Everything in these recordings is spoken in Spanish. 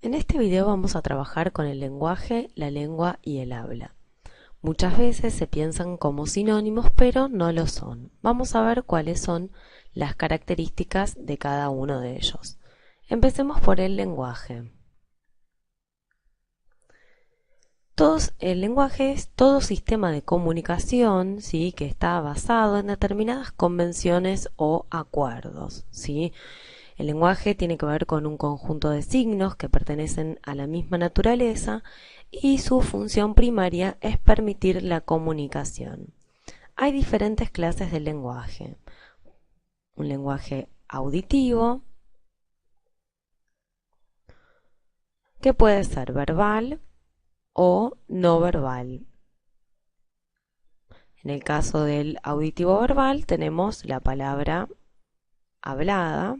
En este video vamos a trabajar con el lenguaje, la lengua y el habla. Muchas veces se piensan como sinónimos, pero no lo son. Vamos a ver cuáles son las características de cada uno de ellos. Empecemos por el lenguaje. El lenguaje es todo sistema de comunicación, ¿sí?, que está basado en determinadas convenciones o acuerdos, ¿sí? El lenguaje tiene que ver con un conjunto de signos que pertenecen a la misma naturaleza y su función primaria es permitir la comunicación. Hay diferentes clases de lenguaje. Un lenguaje auditivo, que puede ser verbal o no verbal. En el caso del auditivo verbal tenemos la palabra hablada.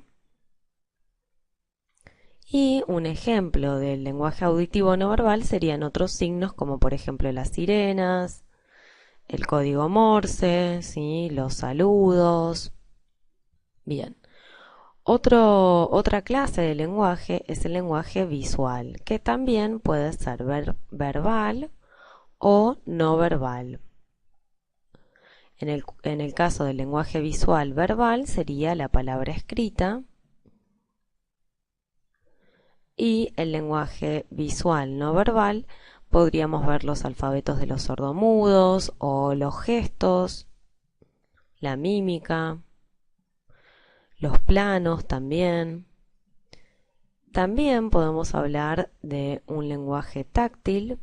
Y un ejemplo del lenguaje auditivo no verbal serían otros signos como por ejemplo las sirenas, el código Morse, ¿sí?, los saludos. Bien. Otra clase de lenguaje es el lenguaje visual, que también puede ser verbal o no verbal. En el caso del lenguaje visual verbal sería la palabra escrita, y el lenguaje visual no verbal podríamos ver los alfabetos de los sordomudos o los gestos, la mímica, los planos también. También podemos hablar de un lenguaje táctil,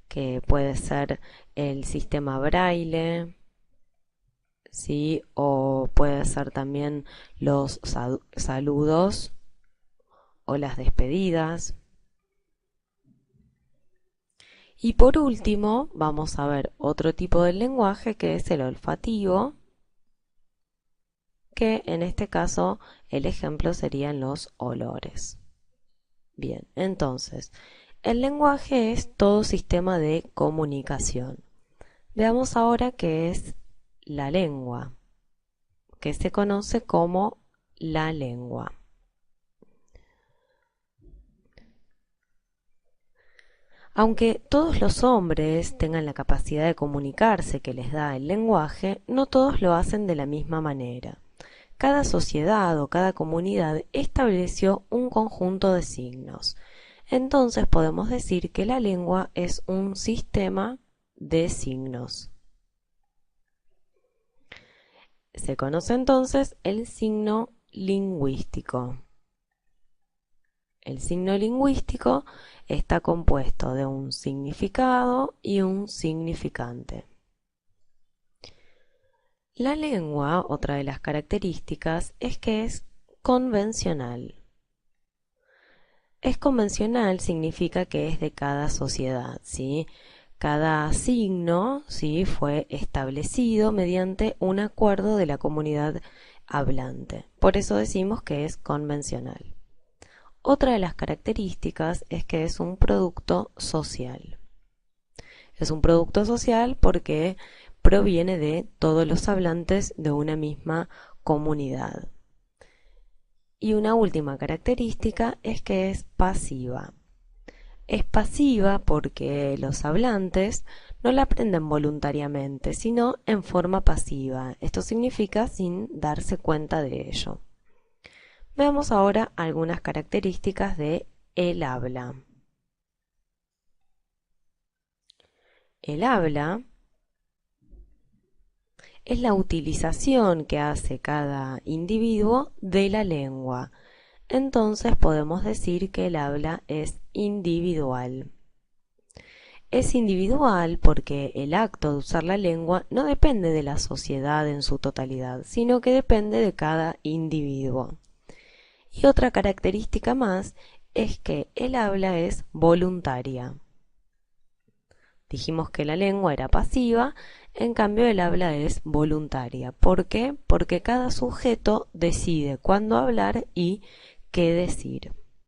que puede ser el sistema braille, ¿sí?, o puede ser también los saludos o las despedidas. Y por último, vamos a ver otro tipo de lenguaje que es el olfativo, que en este caso el ejemplo serían los olores. Bien, entonces, el lenguaje es todo sistema de comunicación. Veamos ahora qué es la lengua, que se conoce como la lengua. Aunque todos los hombres tengan la capacidad de comunicarse que les da el lenguaje, no todos lo hacen de la misma manera. Cada sociedad o cada comunidad estableció un conjunto de signos. Entonces podemos decir que la lengua es un sistema de signos. Se conoce entonces el signo lingüístico. El signo lingüístico está compuesto de un significado y un significante. La lengua, otra de las características, es que es convencional. Es convencional significa que es de cada sociedad, ¿sí? Cada signo, ¿sí?, fue establecido mediante un acuerdo de la comunidad hablante. Por eso decimos que es convencional. Otra de las características es que es un producto social. Es un producto social porque proviene de todos los hablantes de una misma comunidad. Y una última característica es que es pasiva. Es pasiva porque los hablantes no la aprenden voluntariamente, sino en forma pasiva. Esto significa sin darse cuenta de ello. Veamos ahora algunas características de el habla. El habla es la utilización que hace cada individuo de la lengua. Entonces podemos decir que el habla es individual. Es individual porque el acto de usar la lengua no depende de la sociedad en su totalidad, sino que depende de cada individuo. Y otra característica más es que el habla es voluntaria. Dijimos que la lengua era pasiva, en cambio el habla es voluntaria. ¿Por qué? Porque cada sujeto decide cuándo hablar y qué decir.